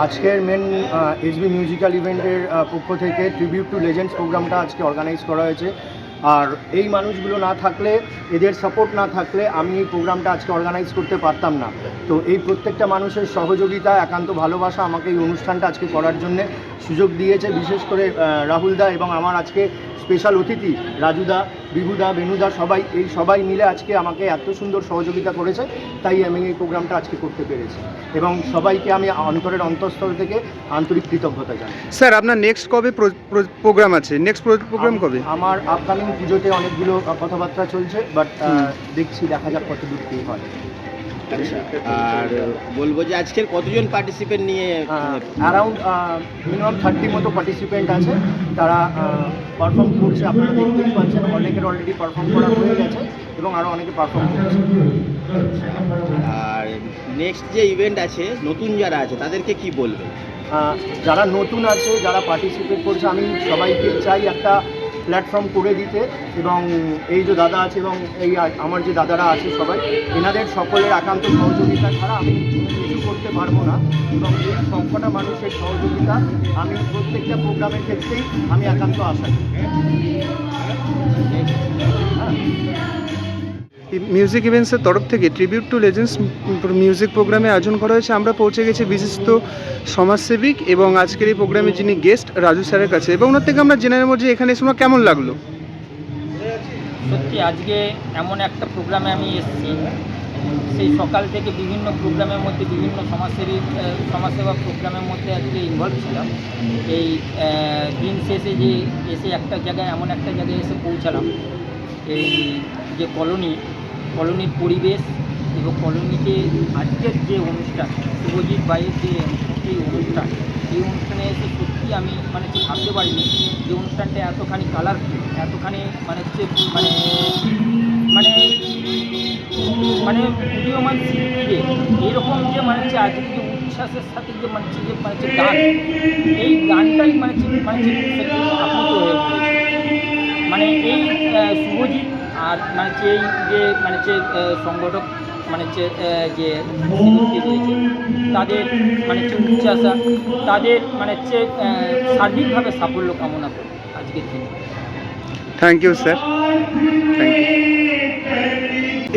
আজকের main SB musical ইভেন্টের পক্ষ থেকে ট্রিবিউট টু লেজেন্ডস প্রোগ্রামটা আজকে অর্গানাইজ করা হয়েছে। আর এই মানুষগুলো না থাকলে, এদের সাপোর্ট না থাকলে আমি এই প্রোগ্রামটা আজকে অর্গানাইজ করতে পারতাম না। তো এই প্রত্যেকটা মানুষের সহযোগিতা, একান্ত ভালোবাসা আমাকে এই অনুষ্ঠানটা আজকে করার জন্যে সুযোগ দিয়েছে। বিশেষ করে রাহুলদা এবং আমার আজকে স্পেশাল অতিথি রাজুদা, বিভুদা, বেনুদা, সবাই মিলে আজকে আমাকে এত সুন্দর সহযোগিতা করেছে, তাই আমি এই প্রোগ্রামটা আজকে করতে পেরেছি এবং সবাইকে আমি অন্তরের অন্তঃস্থল থেকে আন্তরিক কৃতজ্ঞতা জানাই। স্যার, আপনার নেক্সট কবে প্রোগ্রাম আছে? নেক্সট প্রোগ্রাম কবে? আমার আপকামিং পুজোতে অনেকগুলো কথাবার্তা চলছে, বাট দেখা যাক কত দূর কী হয়। আচ্ছা, আর বলবো যে আজকের কতজন পার্টিসিপেন্ট নিয়ে? অ্যারাউন্ড মিনিমাম 30 মতো পার্টিসিপেন্ট আছে, তারা পারফর্ম করছে। আপনারা দেখতেই পাচ্ছেন, অনেকের অলরেডি পারফর্ম করা হয়ে গেছে এবং আরও অনেকে পারফর্ম করছে। আর নেক্সট যে ইভেন্ট আছে, নতুন যারা আছে তাদেরকে কি বলবে? যারা নতুন আছে, যারা পার্টিসিপেট করছে, আমি সবাইকে চাই একটা প্ল্যাটফর্ম করে দিতে। এবং এই যে দাদা আছে এবং এই আমার যে দাদারা আছে সবাই, এনাদের সকলের একান্ত সহযোগিতা ছাড়া আমি কিছু করতে পারবো না। এবং এই সবকটা মানুষের সহযোগিতা আমি প্রত্যেকটা প্রোগ্রামের ক্ষেত্রেই আমি একান্ত আশা করি। মিউজিক ইভেন্টসের তরফ থেকে ট্রিবিউট টু লেজেন্ডস মিউজিক প্রোগ্রামে আয়োজন করা হয়েছে। আমরা পৌঁছে গেছি বিশিষ্ট সমাজসেবিক এবং আজকের এই প্রোগ্রামে যিনি গেস্ট রাজু স্যারের কাছে, এবং ওনার থেকে আমরা জেনে নেব যে এখানে এসে ওনার কেমন লাগলো। সত্যি আজকে এমন একটা প্রোগ্রামে আমি এসেছি, সেই সকাল থেকে বিভিন্ন প্রোগ্রামের মধ্যে, বিভিন্ন সমাজসেবা প্রোগ্রামের মধ্যে আজকে ইনভলভ ছিলাম। এই দিন শেষে যে এসে একটা জায়গায়, এমন একটা জায়গায় এসে পৌঁছালাম, এই যে কলোনির পরিবেশ এবং কলোনিতে আজকের যে অনুষ্ঠান, শুভজিৎ ভাইয়ের যে অনুষ্ঠান, এই অনুষ্ঠানে এসে সত্যি আমি ভাবতে পারিনি যে অনুষ্ঠানটা এতখানি কালারফুল, এতখানি উদীয়মান শিল্পীদের এইরকম যে আজকে যে উচ্ছ্বাসের সাথে যে গান, এই গানটাই আপ্লুত হয়ে পড়েছে। এই শুভজিৎ আর যে সংগঠক যে রয়েছে, তাদের উচ্চাসা, তাদের সার্বিকভাবে সাফল্য কামনা করি আজকের দিনে। Thank you sir, thank you.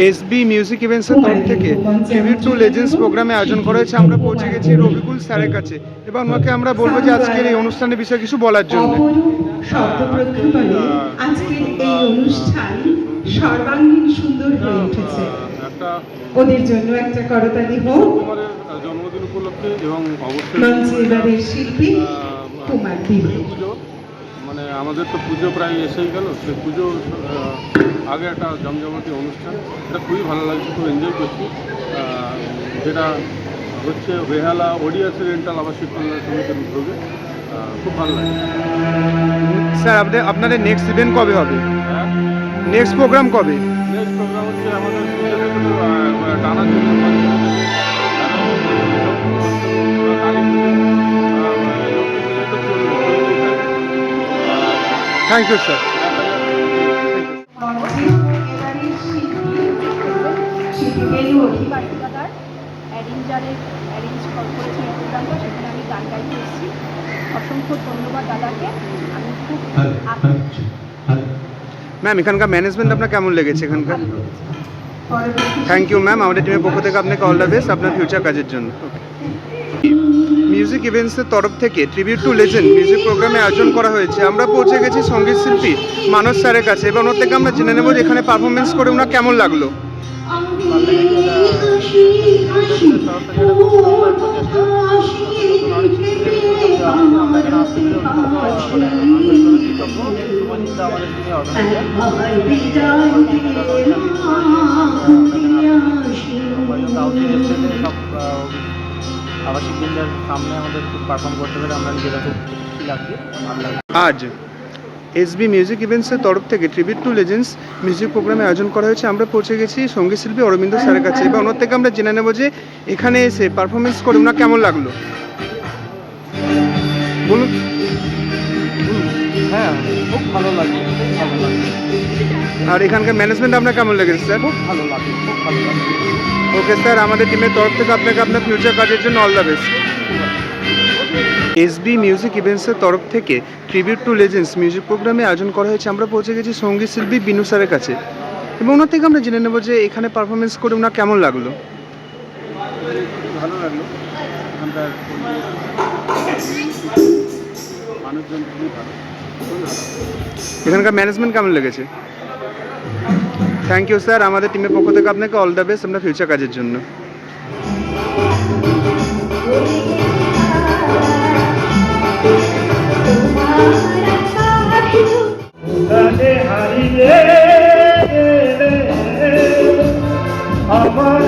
SB music ইভেন্টসের তরফ থেকে ট্রিবিউট টু লেজেন্ডস প্রোগ্রামে আয়োজন করা হয়েছে। আমরা পৌঁছে গেছি রবিকুল স্যারের কাছে এবং ওনাকে আমরা বলবো যে আজকের এই অনুষ্ঠানের বিষয়ে কিছু বলার জন্য। আজকের এই অনুষ্ঠান সর্বাঙ্গীন সুন্দর হয়ে উঠেছে। ওদের জন্য একটা করতালি হোক। জন্মদিন উপলক্ষে এবং মঞ্চে এবারের শিল্পী কুমার দেব। আমাদের তো পুজো প্রায় এসেই গেল, সেই পুজো আগে একটা জমজমাটি অনুষ্ঠান, এটা খুবই ভালো লাগছে, খুব এনজয় করছি। যেটা হচ্ছে বেহালা ওডিয়াসি রেন্টাল আবাসিক কল্যাণ সমিতির উদ্যোগে, খুব ভালো লাগে। স্যার, আপনাদের নেক্সট ইভেন্ট কবে হবে? নেক্সট প্রোগ্রাম কবে? নেক্সট প্রোগ্রাম হচ্ছে আমাদের টানা থ্যাংক ইউ স্যার। অসংখ্য ধন্যবাদ দাদাকে। আমি খুব ম্যাম, এখানকার ম্যানেজমেন্ট আপনার কেমন লেগেছে এখানকার? থ্যাংক ইউ ম্যাম, আমাদের টিমের পক্ষ থেকে আপনাকে অল দ্য বেস্ট আপনার ফিউচার কাজের জন্য। মিউজিক ইভেন্টসের তরফ থেকে ট্রিবিউট টু লেজেন্ড মিউজিক প্রোগ্রামে আয়োজন করা হয়েছে। আমরা পৌঁছে গেছি সঙ্গীত শিল্পী মানস স্যারের কাছে এবং ওর থেকে আমরা জেনে নেব যে এখানে পারফরমেন্স করে ওনার কেমন লাগলো। আবাসিক কেন্দ্রের সামনে আমাদের পারফর্ম করতে পেরে আমরা নিজেরা খুব খুশি লাগছে, ভালো লাগছে। আজ এসবি মিউজিক ইভেন্টসের তরফ থেকে ট্রিবিউট টু লেজেন্ডস মিউজিক প্রোগ্রামে আয়োজন করা হয়েছে। আমরা পৌঁছে গেছি সঙ্গীত শিল্পী অরবিন্দ স্যারের কাছে এবং ওনার থেকে আমরা জেনে নেব যে এখানে এসে পারফরমেন্স করে ওনার কেমন লাগলো। বলুন। হ্যাঁ, খুব ভালো লাগে, খুব ভালো লাগে। আর এখানকার ম্যানেজমেন্ট আপনার কেমন লেগেছে স্যার? খুব ভালো লাগে, খুব ভালো লাগে। ওকে স্যার, আমাদের টিমের তরফ থেকে আপনাকে আপনার ফিউচার কাজের জন্য all the best. SB music ইভেন্টসের তরফ থেকে ট্রিবিউট টু লেজেন্ডস মিউজিক প্রোগ্রামে আয়োজন করা হয়েছে। আমরা পৌঁছে গেছি সঙ্গীত শিল্পী বিনু স্যারের কাছে এবং ওনার থেকে আমরা জেনে নেব যে এখানে পারফরমেন্স করে ওনার কেমন লাগলো। ভালো লাগলো, এখানকার মানুষজন খুবই ভালো, খুবই ভালো। এখানকার ম্যানেজমেন্ট কেমন লেগেছে? থ্যাংক ইউ স্যার, আমাদের টিমের পক্ষ থেকে আপনাকে অল দ্য বেস্ট আপনার ফিউচার কাজের জন্য। হারিয়ে আমার